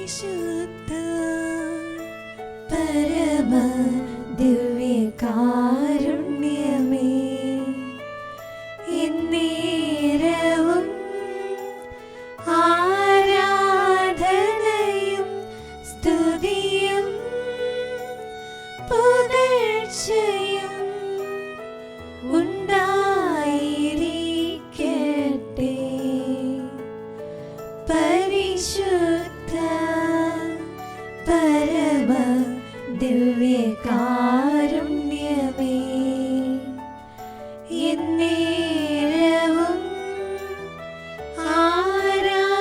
പരിശുദ്ധ പരമ ദിവ്യകാരുണ്യമേ, എന്നേരവും ആരാധനയും സ്തുതിയും പുകഴ്ചയും ഉണ്ടായിരിക്കട്ടെ. പരിശുദ്ധ പരമ ദിവ്യകാരുണ്യമേ, എന്നേരവും ആരാധനയും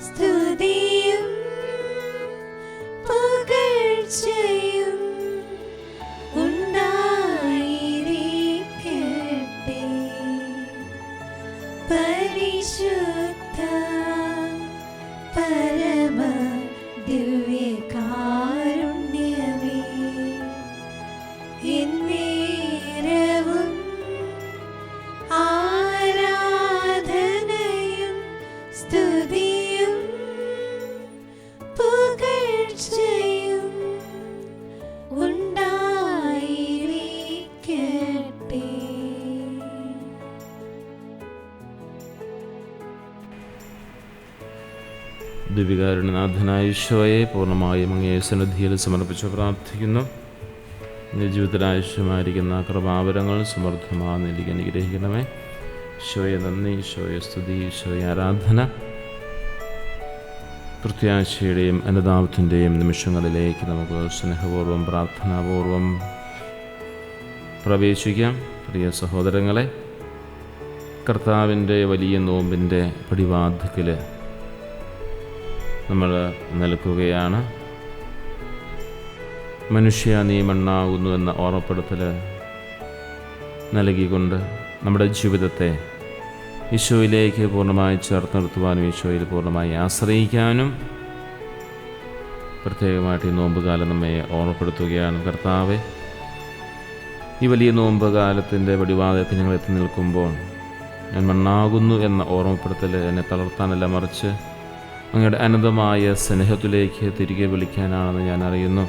സ്തുതിയും പുകഴ്ചയും ഉണ്ടായിരിക്കട്ടെ. പരിശുദ്ധ പരമ ദിവ്യകാരുണ്യമേ, എന്നേരവും ആരാധനയും സ്തുതിയും പുകഴ്ചയും ഉണ്ടായിരിക്കട്ടെ. ദിവ്യകാരുണ്യനാഥനായ ഈശോയെ പൂർണ്ണമായും അങ്ങേ സന്നിധിയിൽ സമർപ്പിച്ച് പ്രാർത്ഥിക്കുന്നു. എൻ്റെ ജീവിതത്തിലാവശ്യമായിരിക്കുന്ന കൃപാവരങ്ങൾ സമൃദ്ധമായി നൽകി അനുഗ്രഹിക്കണമേ. ഈശോയെ നന്ദി, ഈശോയെ സ്തുതി, ഈശോയെ ആരാധന. പ്രത്യാശയുടെയും അനുതാപത്തിൻ്റെയും നിമിഷങ്ങളിലേക്ക് നമുക്ക് സ്നേഹപൂർവ്വം പ്രാർത്ഥനാപൂർവം പ്രവേശിക്കാം. പ്രിയ സഹോദരങ്ങളെ, കർത്താവിൻ്റെ വലിയ നോമ്പിൻ്റെ പടിവാതിൽക്കൽ നമ്മൾ നിൽക്കുകയാണ്. മനുഷ്യ നീ മണ്ണാകുന്നു എന്ന ഓർമ്മപ്പെടുത്തൽ നൽകിക്കൊണ്ട് നമ്മുടെ ജീവിതത്തെ ഈശോയിലേക്ക് പൂർണ്ണമായി ചേർത്ത് നിർത്തുവാനും ഈശോയിൽ പൂർണ്ണമായി ആശ്രയിക്കാനും പ്രത്യേകമായിട്ട് ഈ നോമ്പ് കാലം നമ്മെ ഓർമ്മപ്പെടുത്തുകയാണ്. കർത്താവെ, ഈ വലിയ നോമ്പ് കാലത്തിൻ്റെ പടിവാതിൽക്ക് ഞങ്ങൾ എത്തി നിൽക്കുമ്പോൾ ഞാൻ മണ്ണാകുന്നു എന്ന ഓർമ്മപ്പെടുത്തൽ എന്നെ തളർത്താനല്ല, മറിച്ച് അങ്ങയുടെ അനന്തമായ സ്നേഹത്തിലേക്ക് തിരികെ വിളിക്കാനാണെന്ന് ഞാൻ അറിയുന്നു.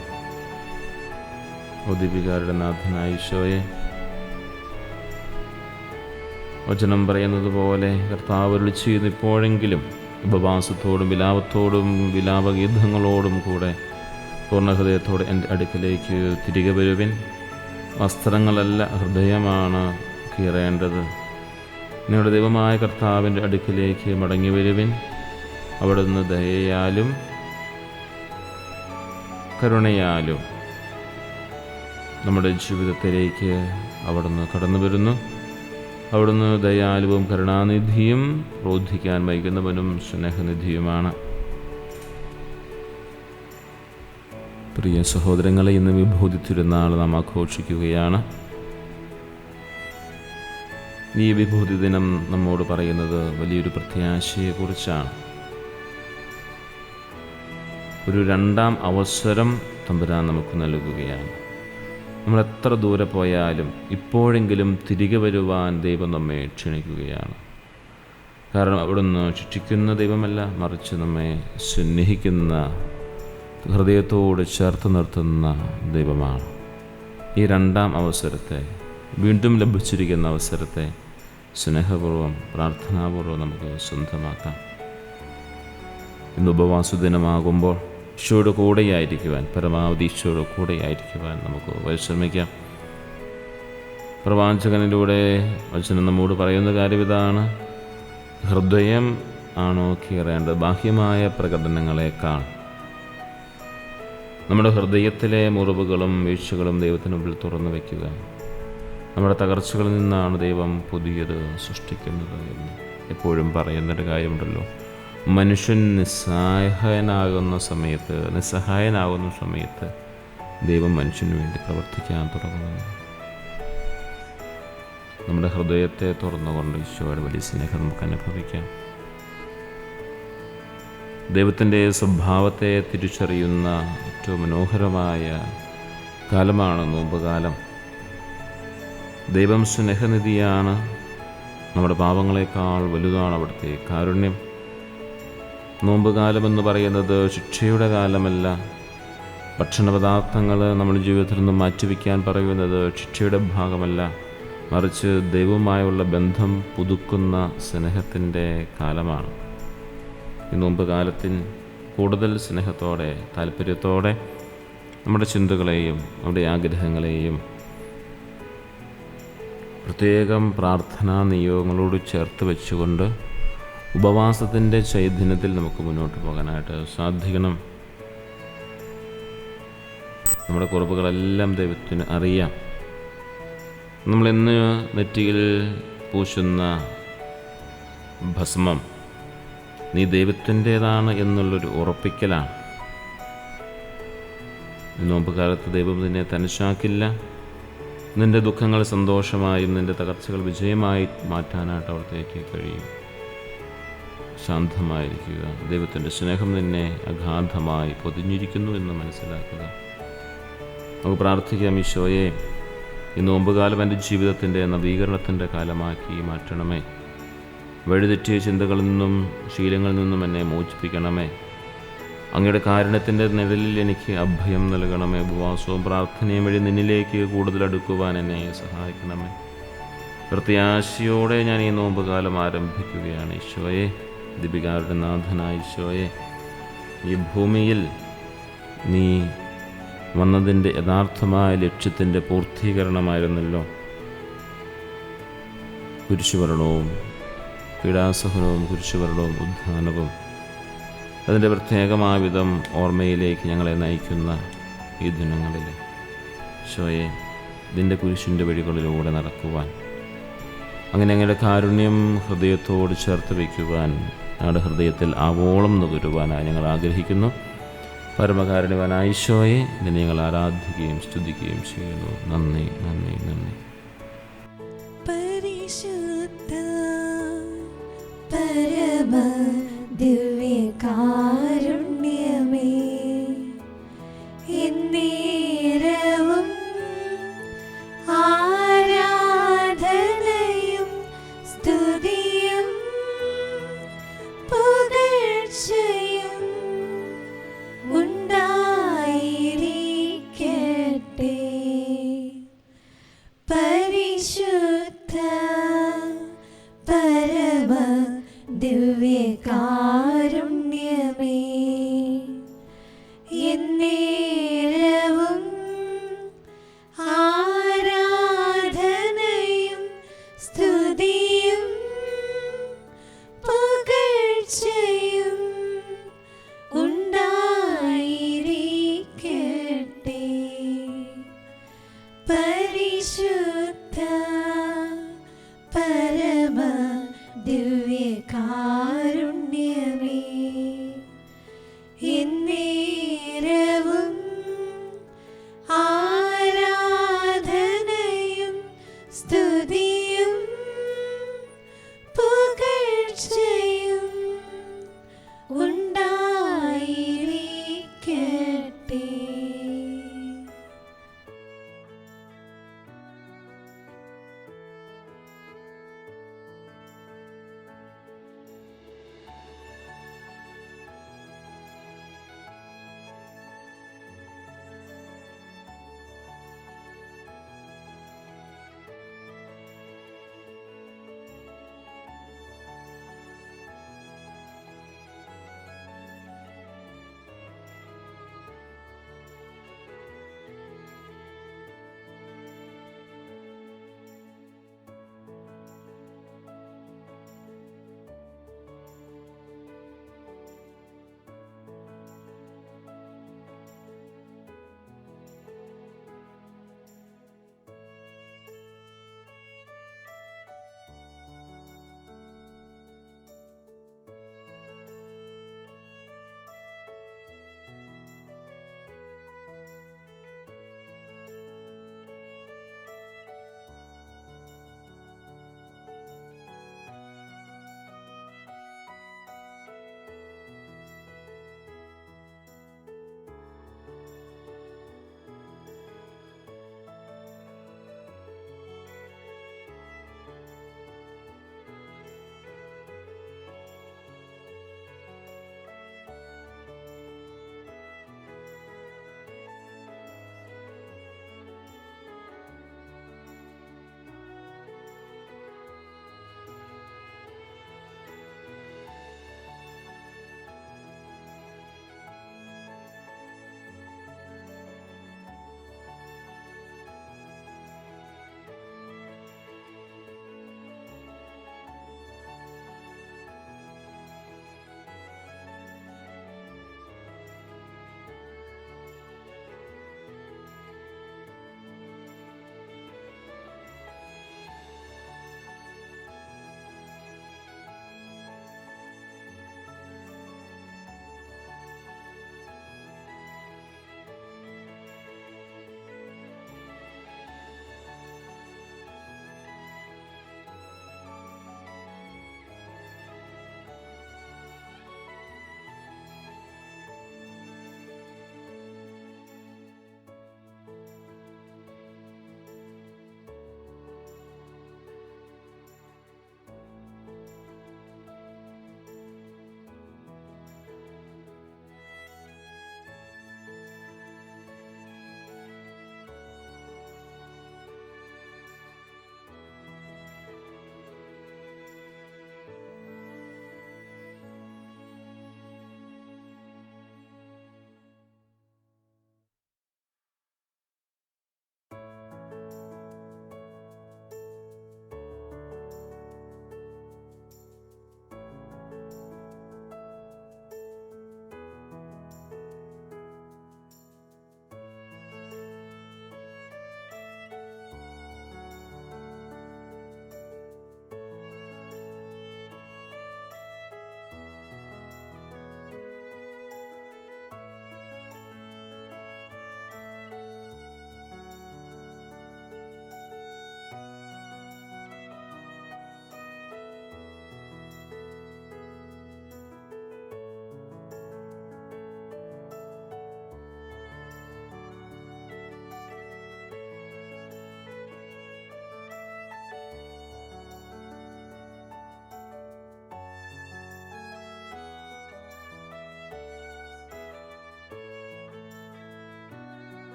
ദിവ്യകാരുടെ നാഥനായ ഈശോയെ, വചനം പറയുന്നത് പോലെ കർത്താവ് വിളിച്ചു ചെയ്യുന്ന ഇപ്പോഴെങ്കിലും ഉപവാസത്തോടും വിലാപത്തോടും വിലാപഗീതങ്ങളോടും കൂടെ പൂർണ്ണഹൃദയത്തോടെ എൻ്റെ അടുക്കലേക്ക് തിരികെ വരുവിൻ. വസ്ത്രങ്ങളല്ല, ഹൃദയമാണ് കീറേണ്ടത്. നിങ്ങളുടെ ദൈവമായ കർത്താവിൻ്റെ അടുക്കിലേക്ക് മടങ്ങി വരുവിൻ. അവിടുന്ന് ദയയാലും കരുണയാലും നമ്മുടെ ജീവിതത്തിലേക്ക് അവിടുന്ന് കടന്നു വരുന്നു. അവിടുന്ന് ദയാലുവും കരുണാനിധിയും ക്രോധിക്കാൻ വൈകുന്നവനും സ്നേഹനിധിയുമാണ്. പ്രിയ സഹോദരങ്ങളെ, ഇന്ന് വിഭൂതി തിരുനാൾ നാം ആഘോഷിക്കുകയാണ്. ഈ വിഭൂതി ദിനം നമ്മോട് പറയുന്നത് വലിയൊരു പ്രത്യാശയെക്കുറിച്ചാണ്. ഒരു രണ്ടാം അവസരം തമ്പുരാൻ നമുക്ക് നൽകുകയാണ്. നമ്മൾ എത്ര ദൂരെ പോയാലും ഇപ്പോഴെങ്കിലും തിരികെ വരുവാൻ ദൈവം നമ്മെ ക്ഷണിക്കുകയാണ്. കാരണം അവിടുന്ന് ശിക്ഷിക്കുന്ന ദൈവമല്ല, മറിച്ച് നമ്മെ സ്നേഹിക്കുന്ന, ഹൃദയത്തോട് ചേർത്ത് നിർത്തുന്ന ദൈവമാണ്. ഈ രണ്ടാം അവസരത്തെ, വീണ്ടും ലഭിച്ചിരിക്കുന്ന അവസരത്തെ സ്നേഹപൂർവ്വം പ്രാർത്ഥനാപൂർവ്വം നമുക്ക് സ്വന്തമാക്കാം. ഇന്ന് ഉപവാസ ദിനമാകുമ്പോൾ ഈശോയുടെ കൂടെയായിരിക്കുവാൻ, പരമാവധി ഈശോയുടെ കൂടെയായിരിക്കുവാൻ നമുക്ക് പരിശ്രമിക്കാം. പ്രവാചകനിലൂടെ വചനം നമ്മോട് പറയുന്ന കാര്യം ഇതാണ്: ഹൃദയം ആണോ കീറേണ്ടത് ബാഹ്യമായ പ്രകടനങ്ങളെക്കാൾ? നമ്മുടെ ഹൃദയത്തിലെ മുറിവുകളും വീഴ്ചകളും ദൈവത്തിന് മുമ്പിൽ തുറന്നു വയ്ക്കുക. നമ്മുടെ തകർച്ചകളിൽ നിന്നാണ് ദൈവം പുതിയത് സൃഷ്ടിക്കുന്നത് എന്ന് എപ്പോഴും പറയുന്നൊരു കാര്യമുണ്ടല്ലോ. മനുഷ്യൻ നിസ്സഹായനാകുന്ന സമയത്ത് ദൈവം മനുഷ്യന് വേണ്ടി പ്രവർത്തിക്കാൻ തുടങ്ങുന്നു. നമ്മുടെ ഹൃദയത്തെ തുറന്നുകൊണ്ട് ഈശോയുടെ വലിയ സ്നേഹം നമുക്ക് അനുഭവിക്കാം. ദൈവത്തിൻ്റെ സ്വഭാവത്തെ തിരിച്ചറിയുന്ന ഏറ്റവും മനോഹരമായ കാലമാണ് നോമ്പുകാലം. ദൈവം സ്നേഹനിധിയാണ്. നമ്മുടെ പാപങ്ങളെക്കാൾ വലുതാണ് അവിടുത്തെ കാരുണ്യം. നോമ്പ് കാലമെന്ന് പറയുന്നത് ശിക്ഷയുടെ കാലമല്ല. ഭക്ഷണപദാർത്ഥങ്ങൾ നമ്മുടെ ജീവിതത്തിൽ നിന്ന് മാറ്റിവെക്കാൻ പറയുന്നത് ശിക്ഷയുടെ ഭാഗമല്ല, മറിച്ച് ദൈവവുമായുള്ള ബന്ധം പുതുക്കുന്ന സ്നേഹത്തിൻ്റെ കാലമാണ്. ഈ നോമ്പ് കാലത്തിൽ കൂടുതൽ സ്നേഹത്തോടെ, താല്പര്യത്തോടെ നമ്മുടെ ചിന്തകളെയും നമ്മുടെ ആഗ്രഹങ്ങളെയും പ്രത്യേകം പ്രാർത്ഥനാ നിയോഗങ്ങളോട് ചേർത്ത് വെച്ചുകൊണ്ട് ഉപവാസത്തിൻ്റെ ചൈതന്യത്തിൽ നമുക്ക് മുന്നോട്ട് പോകാനായിട്ട് സാധിക്കണം. നമ്മുടെ കുറവുകളെല്ലാം ദൈവത്തിന് അറിയാം. നമ്മളിന്ന് നെറ്റിയിൽ പൂശുന്ന ഭസ്മം നീ ദൈവത്തിൻ്റേതാണ് എന്നുള്ളൊരു ഉറപ്പിക്കലാണ്. നോമ്പ് കാലത്ത് ദൈവം നിന്നെ തനിച്ചാക്കില്ല. നിൻ്റെ ദുഃഖങ്ങൾ സന്തോഷമായും നിൻ്റെ തകർച്ചകൾ വിജയമായി മാറ്റാനായിട്ട് അവിടത്തേക്ക് കഴിയും. ശാന്തമായിരിക്കുക. ദൈവത്തിൻ്റെ സ്നേഹം നിന്നെ അഗാധമായി പൊതിഞ്ഞിരിക്കുന്നു എന്ന് മനസ്സിലാക്കുക. നമുക്ക് പ്രാർത്ഥിക്കാം. ഈശോയെ, ഈ നോമ്പുകാലം എൻ്റെ ജീവിതത്തിൻ്റെ നവീകരണത്തിൻ്റെ കാലമാക്കി മാറ്റണമേ. വഴിതെറ്റിയ ചിന്തകളിൽ നിന്നും ശീലങ്ങളിൽ നിന്നും എന്നെ മോചിപ്പിക്കണമേ. അങ്ങയുടെ കാരുണ്യത്തിൻ്റെ നിഴലിൽ എനിക്ക് അഭയം നൽകണമേ. ഉപവാസവും പ്രാർത്ഥനയും വഴി നിന്നിലേക്ക് കൂടുതൽ അടുക്കുവാൻ എന്നെ സഹായിക്കണമേ. പ്രത്യാശയോടെ ഞാൻ ഈ നോമ്പുകാലം ആരംഭിക്കുകയാണ്. ഈശോയെ, ദീപികാരുടെ നാഥനായ ഈശോയെ, ഈ ഭൂമിയിൽ നീ വന്നതിൻ്റെ യഥാർത്ഥമായ ലക്ഷ്യത്തിൻ്റെ പൂർത്തീകരണമായിരുന്നല്ലോ കുരിശുമരണവും, പീഡാസഹനവും, കുരിശുമരണവും, ഉദ്ധാനവും. അതിൻ്റെ പ്രത്യേകമായ വിധം ഓർമ്മയിലേക്ക് ഞങ്ങളെ നയിക്കുന്ന ഈ ദിനങ്ങളിൽ ഈശോയെ, ഇതിൻ്റെ കുരിശിൻ്റെ വഴികളിലൂടെ നടക്കുവാൻ, അങ്ങനെ അങ്ങയുടെ കാരുണ്യം ഹൃദയത്തോട് ചേർത്ത് വയ്ക്കുവാൻ, ഞങ്ങളുടെ ഹൃദയത്തിൽ ആവോളം നുകരുവാനായി ഞങ്ങൾ ആഗ്രഹിക്കുന്നു. പരമകാരുണ്യവാനായ ഈശോയെ, ഇതിനെ ഞങ്ങൾ ആരാധിക്കുകയും സ്തുതിക്കുകയും ചെയ്യുന്നു. നന്ദി, നന്ദി, നന്ദി.